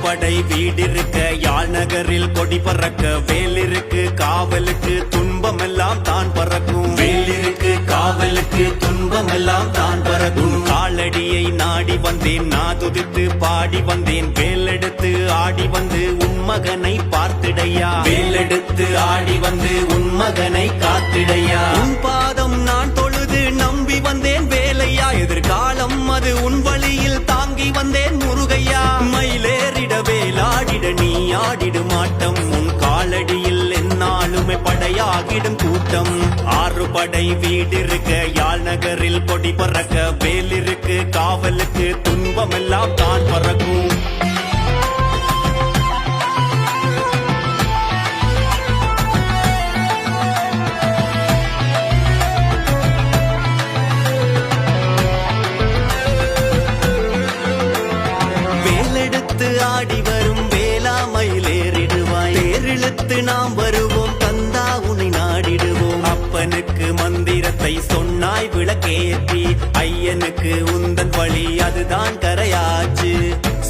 படை வீடிருக்க யாழ் நகரில் கொடி பறக்க வேலிருக்கு காவலுக்கு துன்பமெல்லாம் தான் பறக்கும் வேலிருக்கு காவலுக்கு துன்பமெல்லாம் தான் பறக்கும் காலடியை நாடி வந்தேன் நாதுதித்து பாடி வந்தேன் வேலெடுத்து ஆடி வந்து உன் மகனை பார்த்திடையா வேலெடுத்து ஆடி வந்து உன் மகனை காத்திடையா உன் பாதம் நான் தொழுது நம்பி வந்தேன் வேலையா எதிர்காலம் அது உன் வழியில் தாங்கி வந்தேன் முருகையா மயிலேறிட வேலாடிட நீ ஆடிடும் ஆட்டம் உன் காலடியில் என்னாலுமே படையாகிடும் கூட்டம் ஆறு படை வீடிருக்க யாழ் நகரில் கொடி பறக்க வேலிருக்கு காவலுக்கு துன்பமெல்லாம் தான் பறக்கும் ஆடி வரும் வேளா மயிலேறிடுவாய் தேரிழுத்து நாம் வருவோம் தந்தா உன்னை நாடிடுவோம் அப்பனுக்கு மந்திரத்தை சொன்னாய் விளக்கேற்றி ஐயனுக்கு உந்தன் வழி அதுதான் கரையாச்சு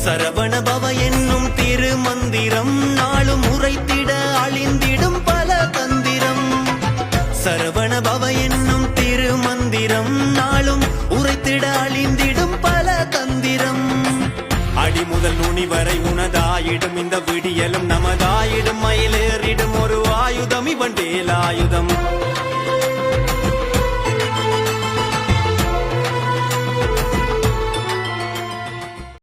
சரவண பவ என்னும் திருமந்திரம் நாளும் உரைத்திட அழிந்திடும் பல தந்திரம் சரவண பவ என்னும் திருமந்திரம் நாளும் உரைத்திட அழிந்திடும் பல தந்திரம் அடி முதல் நுனி வரை உனதாயிடும் இந்த விடியலும் நமதாயிடும் மயிலேறிடும் ஒரு ஆயுதம் இவன் வேலாயுதம்